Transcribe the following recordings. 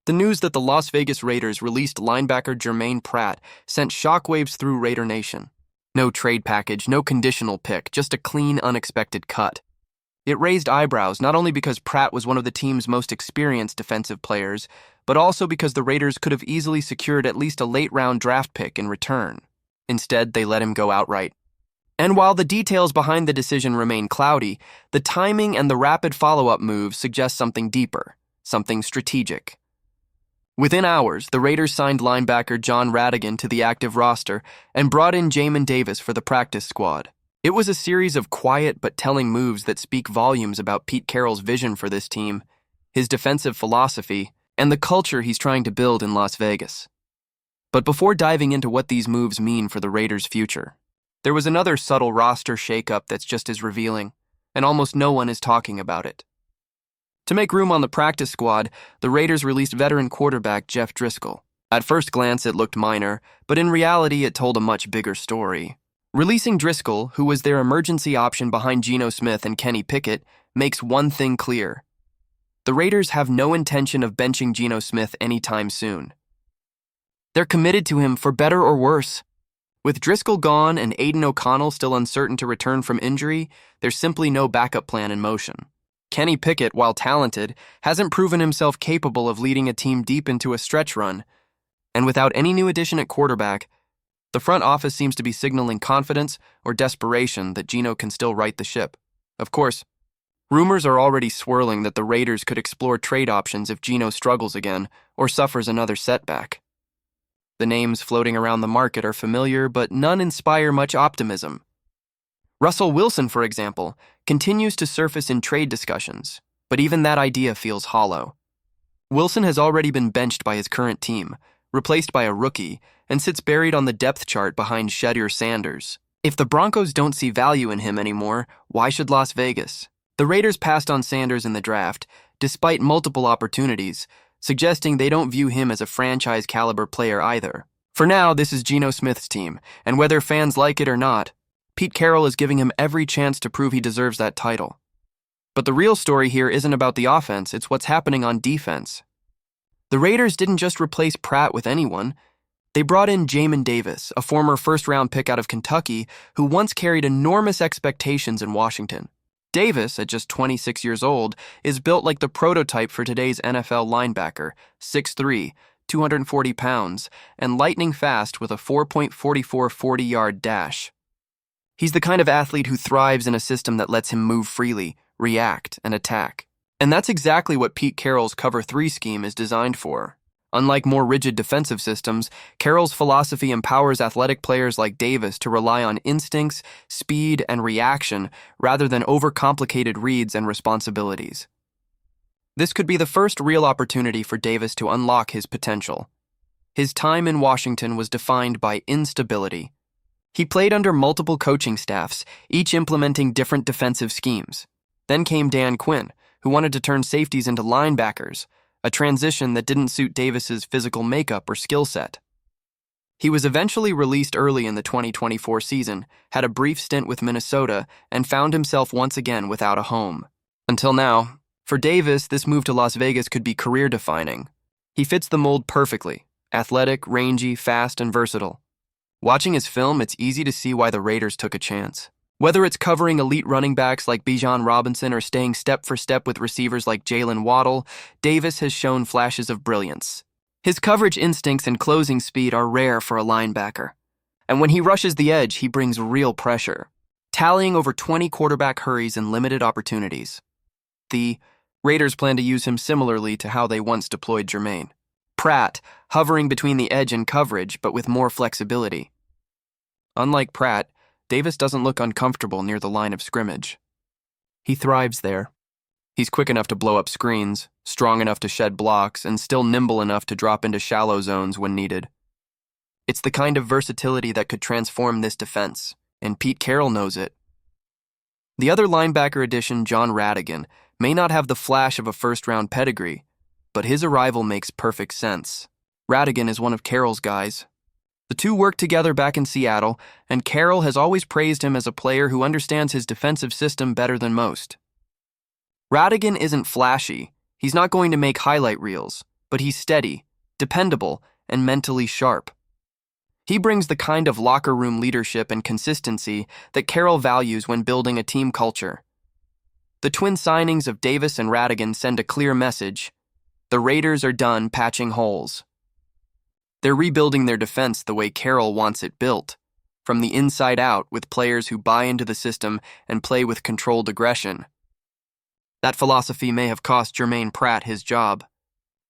The news that the Las Vegas Raiders released linebacker Germaine Pratt sent shockwaves through Raider Nation. No trade package, no conditional pick, just a clean, unexpected cut. It raised eyebrows not only because Pratt was one of the team's most experienced defensive players, but also because the Raiders could have easily secured at least a late-round draft pick in return. Instead, they let him go outright. And while the details behind the decision remain cloudy, the timing and the rapid follow-up moves suggest something deeper, something strategic. Within hours, the Raiders signed linebacker John Ratigan to the active roster and brought in Jamon Davis for the practice squad. It was a series of quiet but telling moves that speak volumes about Pete Carroll's vision for this team, his defensive philosophy, and the culture he's trying to build in Las Vegas. But before diving into what these moves mean for the Raiders' future, there was another subtle roster shakeup that's just as revealing, and almost no one is talking about it. To make room on the practice squad, the Raiders released veteran quarterback Jeff Driscoll. At first glance, it looked minor, but in reality, it told a much bigger story. Releasing Driscoll, who was their emergency option behind Geno Smith and Kenny Pickett, makes one thing clear. The Raiders have no intention of benching Geno Smith anytime soon. They're committed to him for better or worse. With Driscoll gone and Aiden O'Connell still uncertain to return from injury, there's simply no backup plan in motion. Kenny Pickett, while talented, hasn't proven himself capable of leading a team deep into a stretch run. And without any new addition at quarterback, the front office seems to be signaling confidence or desperation that Geno can still right the ship. Of course, rumors are already swirling that the Raiders could explore trade options if Geno struggles again or suffers another setback. The names floating around the market are familiar, but none inspire much optimism. Russell Wilson, for example, continues to surface in trade discussions, but even that idea feels hollow. Wilson has already been benched by his current team, replaced by a rookie, and sits buried on the depth chart behind Shedeur Sanders. If the Broncos don't see value in him anymore, why should Las Vegas? The Raiders passed on Sanders in the draft, despite multiple opportunities, suggesting they don't view him as a franchise-caliber player either. For now, this is Geno Smith's team, and whether fans like it or not, Pete Carroll is giving him every chance to prove he deserves that title. But the real story here isn't about the offense, it's what's happening on defense. The Raiders didn't just replace Pratt with anyone. They brought in Jamon Davis, a former first-round pick out of Kentucky, who once carried enormous expectations in Washington. Davis, at just 26 years old, is built like the prototype for today's NFL linebacker, 6'3", 240 pounds, and lightning fast with a 4.44 40-yard dash. He's the kind of athlete who thrives in a system that lets him move freely, react, and attack. And that's exactly what Pete Carroll's Cover 3 scheme is designed for. Unlike more rigid defensive systems, Carroll's philosophy empowers athletic players like Davis to rely on instincts, speed, and reaction rather than overcomplicated reads and responsibilities. This could be the first real opportunity for Davis to unlock his potential. His time in Washington was defined by instability. He played under multiple coaching staffs, each implementing different defensive schemes. Then came Dan Quinn, who wanted to turn safeties into linebackers, a transition that didn't suit Davis's physical makeup or skill set. He was eventually released early in the 2024 season, had a brief stint with Minnesota, and found himself once again without a home. Until now, for Davis, this move to Las Vegas could be career-defining. He fits the mold perfectly, athletic, rangy, fast, and versatile. Watching his film, it's easy to see why the Raiders took a chance. Whether it's covering elite running backs like Bijan Robinson or staying step for step with receivers like Jalen Waddle, Davis has shown flashes of brilliance. His coverage instincts and closing speed are rare for a linebacker. And when he rushes the edge, he brings real pressure, tallying over 20 quarterback hurries in limited opportunities. The Raiders plan to use him similarly to how they once deployed Germaine Pratt, hovering between the edge and coverage, but with more flexibility. Unlike Pratt, Davis doesn't look uncomfortable near the line of scrimmage. He thrives there. He's quick enough to blow up screens, strong enough to shed blocks, and still nimble enough to drop into shallow zones when needed. It's the kind of versatility that could transform this defense, and Pete Carroll knows it. The other linebacker addition, John Ratigan, may not have the flash of a first-round pedigree, but his arrival makes perfect sense. Ratigan is one of Carroll's guys. The two worked together back in Seattle, and Carroll has always praised him as a player who understands his defensive system better than most. Ratigan isn't flashy. He's not going to make highlight reels, but he's steady, dependable, and mentally sharp. He brings the kind of locker room leadership and consistency that Carroll values when building a team culture. The twin signings of Davis and Ratigan send a clear message. The Raiders are done patching holes. They're rebuilding their defense the way Carroll wants it built, from the inside out, with players who buy into the system and play with controlled aggression. That philosophy may have cost Germaine Pratt his job.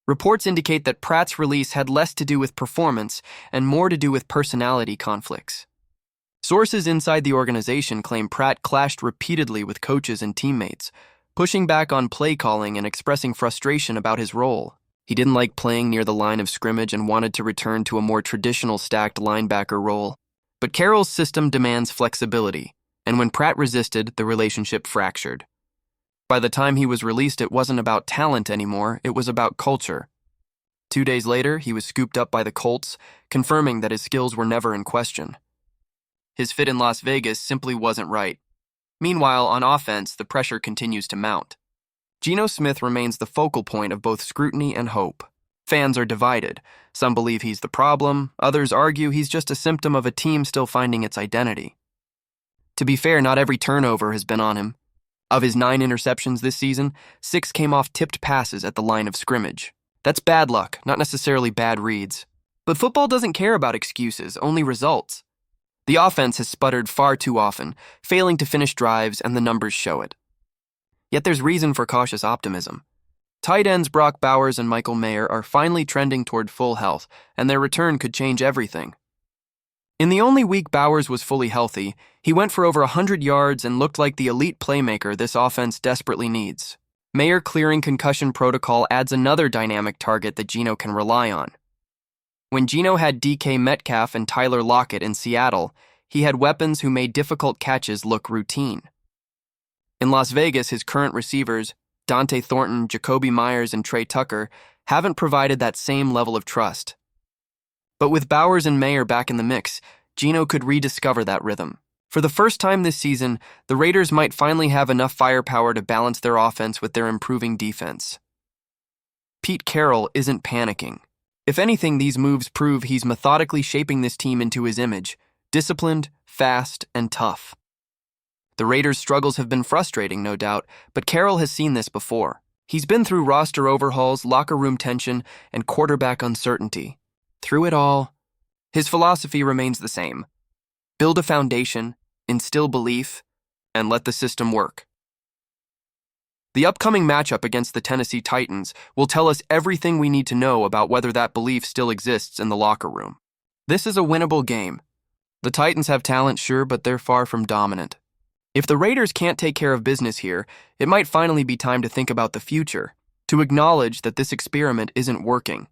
Reports indicate that Pratt's release had less to do with performance and more to do with personality conflicts. Sources inside the organization claim Pratt clashed repeatedly with coaches and teammates, pushing back on play calling and expressing frustration about his role. He didn't like playing near the line of scrimmage and wanted to return to a more traditional stacked linebacker role. But Carroll's system demands flexibility, and when Pratt resisted, the relationship fractured. By the time he was released, it wasn't about talent anymore, it was about culture. 2 days later, he was scooped up by the Colts, confirming that his skills were never in question. His fit in Las Vegas simply wasn't right. Meanwhile, on offense, the pressure continues to mount. Geno Smith remains the focal point of both scrutiny and hope. Fans are divided. Some believe he's the problem, others argue he's just a symptom of a team still finding its identity. To be fair, not every turnover has been on him. Of his 9 interceptions this season, 6 came off tipped passes at the line of scrimmage. That's bad luck, not necessarily bad reads. But football doesn't care about excuses, only results. The offense has sputtered far too often, failing to finish drives, and the numbers show it. Yet there's reason for cautious optimism. Tight ends Brock Bowers and Michael Mayer are finally trending toward full health, and their return could change everything. In the only week Bowers was fully healthy, he went for over 100 yards and looked like the elite playmaker this offense desperately needs. Mayer clearing concussion protocol adds another dynamic target that Geno can rely on. When Geno had DK Metcalf and Tyler Lockett in Seattle, he had weapons who made difficult catches look routine. In Las Vegas, his current receivers, Dante Thornton, Jacoby Myers, and Trey Tucker, haven't provided that same level of trust. But with Bowers and Mayer back in the mix, Geno could rediscover that rhythm. For the first time this season, the Raiders might finally have enough firepower to balance their offense with their improving defense. Pete Carroll isn't panicking. If anything, these moves prove he's methodically shaping this team into his image, disciplined, fast, and tough. The Raiders' struggles have been frustrating, no doubt, but Carroll has seen this before. He's been through roster overhauls, locker room tension, and quarterback uncertainty. Through it all, his philosophy remains the same. Build a foundation, instill belief, and let the system work. The upcoming matchup against the Tennessee Titans will tell us everything we need to know about whether that belief still exists in the locker room. This is a winnable game. The Titans have talent, sure, but they're far from dominant. If the Raiders can't take care of business here, it might finally be time to think about the future, to acknowledge that this experiment isn't working.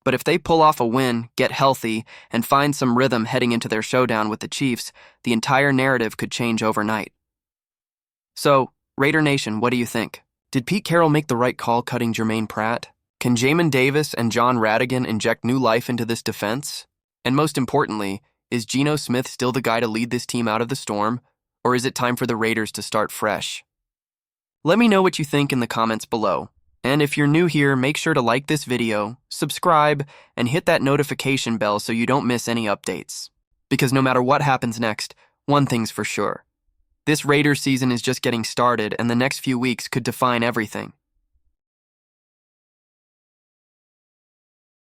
But if they pull off a win, get healthy, and find some rhythm heading into their showdown with the Chiefs, the entire narrative could change overnight. So, Raider Nation, what do you think? Did Pete Carroll make the right call cutting Germaine Pratt? Can Jamon Davis and John Ratigan inject new life into this defense? And most importantly, is Geno Smith still the guy to lead this team out of the storm? Or is it time for the Raiders to start fresh? Let me know what you think in the comments below. And if you're new here, make sure to like this video, subscribe, and hit that notification bell so you don't miss any updates. Because no matter what happens next, one thing's for sure. This Raiders season is just getting started, and the next few weeks could define everything.